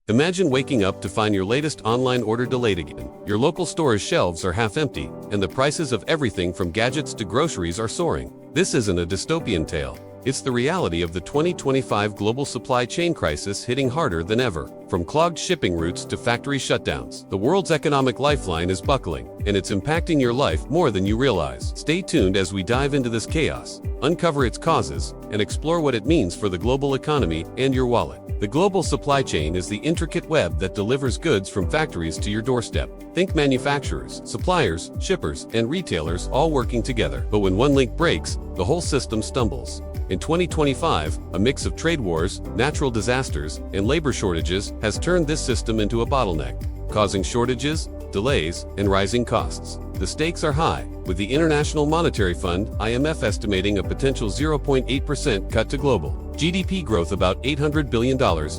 Imagine waking up to find your latest online order delayed again. Your local store's shelves are half empty, and the prices of everything from gadgets to groceries are soaring. This isn't a dystopian tale. It's the reality of the 2025 global supply chain crisis hitting harder than ever. From clogged shipping routes to factory shutdowns, the world's economic lifeline is buckling, and it's impacting your life more than you realize. Stay tuned as we dive into this chaos, uncover its causes, and explore what it means for the global economy and your wallet. The global supply chain is the intricate web that delivers goods from factories to your doorstep. Think manufacturers, suppliers, shippers, and retailers all working together. But when one link breaks, the whole system stumbles. In 2025, a mix of trade wars, natural disasters, and labor shortages has turned this system into a bottleneck, causing shortages, delays, and rising costs. The stakes are high, with the International Monetary Fund (IMF) estimating a potential 0.8% cut to global GDP growth, about $800 billion,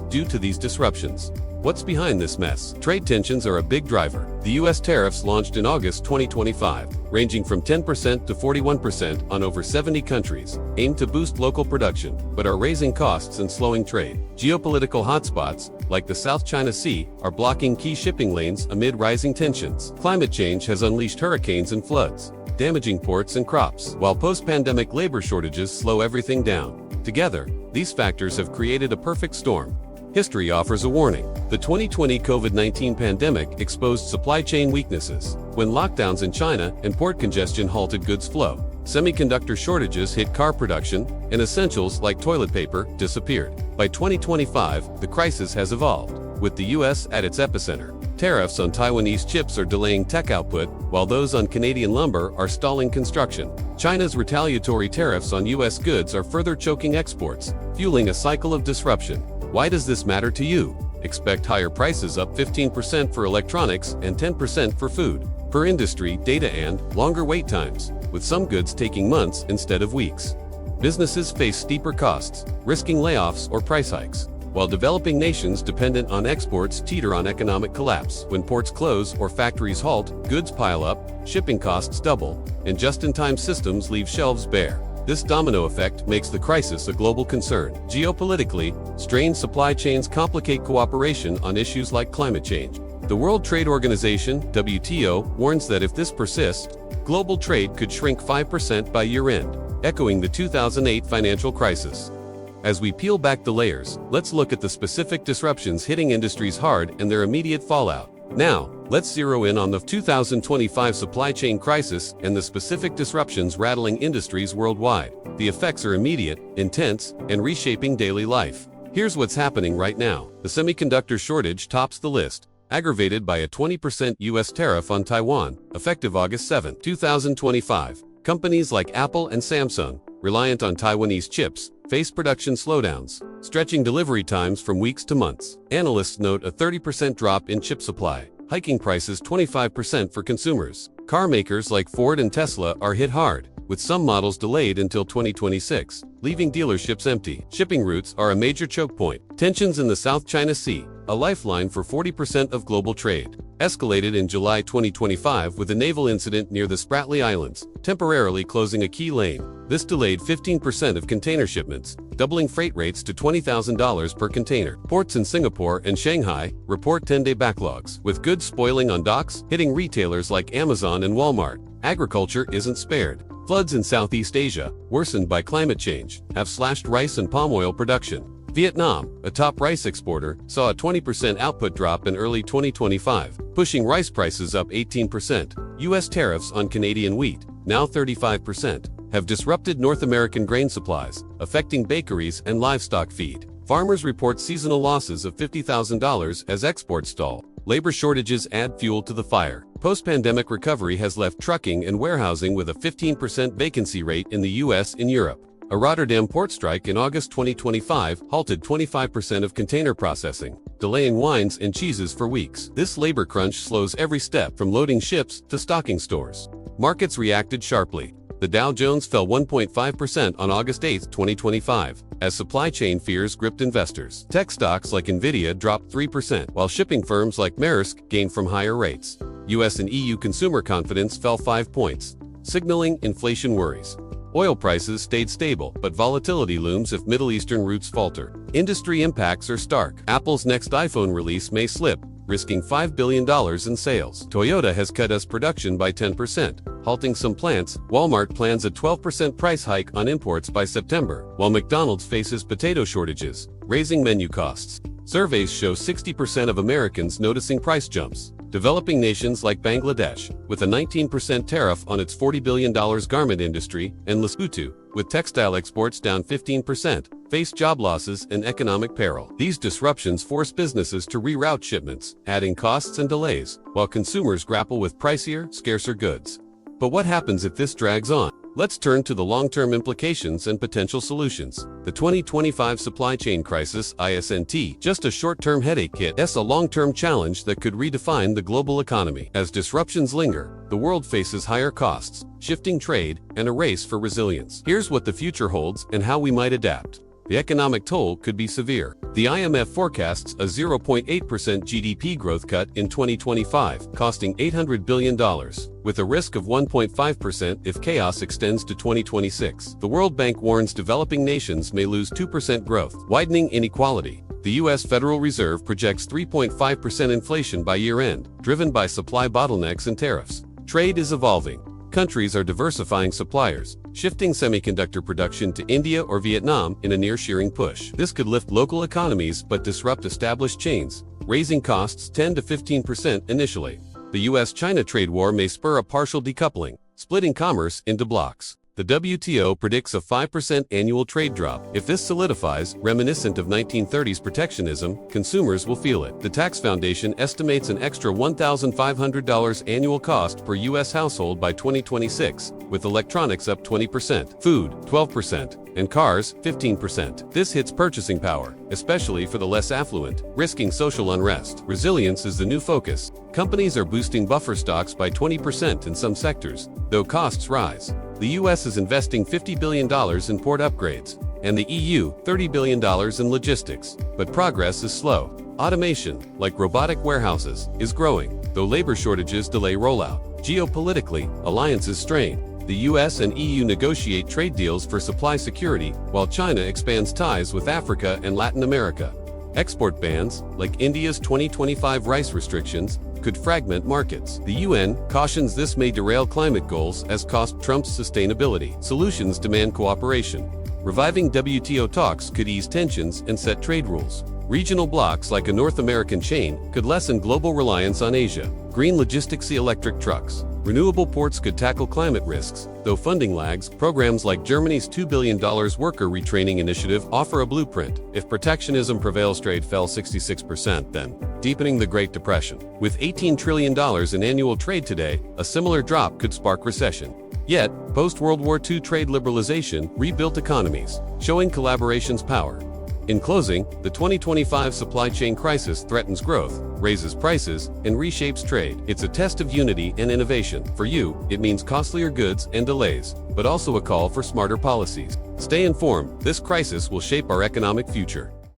due to these disruptions. What's behind this mess? Trade tensions are a big driver. The U.S. tariffs launched in August 2025, ranging from 10% to 41% on over 70 countries, aim to boost local production, but are raising costs and slowing trade. Geopolitical hotspots, like the South China Sea, are blocking key shipping lanes amid rising tensions. Climate change has unleashed hurricanes and floods, damaging ports and crops, while post-pandemic labor shortages slow everything down. Together, these factors have created a perfect storm. History offers a warning. The 2020 COVID-19 pandemic exposed supply chain weaknesses. When lockdowns in China and port congestion halted goods flow, semiconductor shortages hit car production, and essentials like toilet paper disappeared. By 2025, the crisis has evolved, with the U.S. at its epicenter. Tariffs on Taiwanese chips are delaying tech output, while those on Canadian lumber are stalling construction. China's retaliatory tariffs on U.S. goods are further choking exports, fueling a cycle of disruption. Why does this matter to you? Expect higher prices, up 15% for electronics and 10% for food, per industry data, and longer wait times, with some goods taking months instead of weeks. Businesses face steeper costs, risking layoffs or price hikes, while developing nations dependent on exports teeter on economic collapse. When ports close or factories halt, goods pile up, shipping costs double, and just-in-time systems leave shelves bare. This domino effect makes the crisis a global concern. Geopolitically, strained supply chains complicate cooperation on issues like climate change. The World Trade Organization, WTO, warns that if this persists, global trade could shrink 5% by year-end, echoing the 2008 financial crisis. As we peel back the layers, let's look at the specific disruptions hitting industries hard and their immediate fallout. Now, let's zero in on the 2025 supply chain crisis and the specific disruptions rattling industries worldwide. The effects are immediate, intense, and reshaping daily life. Here's what's happening right now. The semiconductor shortage tops the list, aggravated by a 20% U.S. tariff on Taiwan, effective August 7, 2025. Companies like Apple and Samsung, reliant on Taiwanese chips, face production slowdowns, stretching delivery times from weeks to months. Analysts note a 30% drop in chip supply, hiking prices 25% for consumers. Car makers like Ford and Tesla are hit hard, with some models delayed until 2026, leaving dealerships empty. Shipping routes are a major choke point. Tensions in the South China Sea, a lifeline for 40% of global trade, escalated in July 2025 with a naval incident near the Spratly Islands, temporarily closing a key lane. This delayed 15% of container shipments, doubling freight rates to $20,000 per container. Ports in Singapore and Shanghai report 10-day backlogs, with goods spoiling on docks, hitting retailers like Amazon and Walmart. Agriculture isn't spared. Floods in Southeast Asia, worsened by climate change, have slashed rice and palm oil production. Vietnam, a top rice exporter, saw a 20% output drop in early 2025, pushing rice prices up 18%. U.S. tariffs on Canadian wheat, now 35%, have disrupted North American grain supplies, affecting bakeries and livestock feed. Farmers report seasonal losses of $50,000 as exports stall. Labor shortages add fuel to the fire. Post-pandemic recovery has left trucking and warehousing with a 15% vacancy rate in the U.S. and Europe. A Rotterdam port strike in August 2025 halted 25% of container processing, delaying wines and cheeses for weeks. This labor crunch slows every step from loading ships to stocking stores. Markets reacted sharply. The Dow Jones fell 1.5% on August 8, 2025, as supply chain fears gripped investors. Tech stocks like Nvidia dropped 3%, while shipping firms like Maersk gained from higher rates. US and EU consumer confidence fell 5 points, signaling inflation worries. Oil prices stayed stable, but volatility looms if Middle Eastern routes falter. Industry impacts are stark. Apple's next iPhone release may slip, risking $5 billion in sales. Toyota has cut its production by 10%, halting some plants. Walmart plans a 12% price hike on imports by September, while McDonald's faces potato shortages, raising menu costs. Surveys show 60% of Americans noticing price jumps. Developing nations like Bangladesh, with a 19% tariff on its $40 billion garment industry, and Lesotho, with textile exports down 15%, face job losses and economic peril. These disruptions force businesses to reroute shipments, adding costs and delays, while consumers grapple with pricier, scarcer goods. But what happens if this drags on? Let's turn to the long-term implications and potential solutions. The 2025 supply chain crisis, isn't just a short-term headache kit, it's a long-term challenge that could redefine the global economy. As disruptions linger, the world faces higher costs, shifting trade, and a race for resilience. Here's what the future holds and how we might adapt. The economic toll could be severe. The IMF forecasts a 0.8% GDP growth cut in 2025, costing $800 billion, with a risk of 1.5% if chaos extends to 2026. The World Bank warns developing nations may lose 2% growth, widening inequality. The U.S. Federal Reserve projects 3.5% inflation by year-end, driven by supply bottlenecks and tariffs. Trade is evolving. Countries are diversifying suppliers, shifting semiconductor production to India or Vietnam in a nearshoring push. This could lift local economies but disrupt established chains, raising costs 10 to 15% initially. The U.S.-China trade war may spur a partial decoupling, splitting commerce into blocks. The WTO predicts a 5% annual trade drop. If this solidifies, reminiscent of 1930s protectionism, consumers will feel it. The Tax Foundation estimates an extra $1,500 annual cost per U.S. household by 2026, with electronics up 20%, food 12%, and cars 15%. This hits purchasing power, especially for the less affluent, risking social unrest. Resilience is the new focus. Companies are boosting buffer stocks by 20% in some sectors, though costs rise. The U.S. is investing $50 billion in port upgrades, and the EU $30 billion in logistics. But progress is slow. Automation, like robotic warehouses, is growing, though labor shortages delay rollout. Geopolitically, alliances strain. The U.S. and EU negotiate trade deals for supply security, while China expands ties with Africa and Latin America. Export bans, like India's 2025 rice restrictions, could fragment markets. The UN cautions this may derail climate goals as cost trumps sustainability. Solutions demand cooperation. Reviving WTO talks could ease tensions and set trade rules. Regional blocs like a North American chain could lessen global reliance on Asia. Green logistics, electric trucks. Renewable ports could tackle climate risks, though funding lags. Programs like Germany's $2 billion worker retraining initiative offer a blueprint. If protectionism prevails, trade fell 66%, then deepening the Great Depression. With $18 trillion in annual trade today, a similar drop could spark recession. Yet, post-World War II trade liberalization rebuilt economies, showing collaboration's power. In closing, the 2025 supply chain crisis threatens growth, raises prices, and reshapes trade. It's a test of unity and innovation. For you, it means costlier goods and delays, but also a call for smarter policies. Stay informed. This crisis will shape our economic future.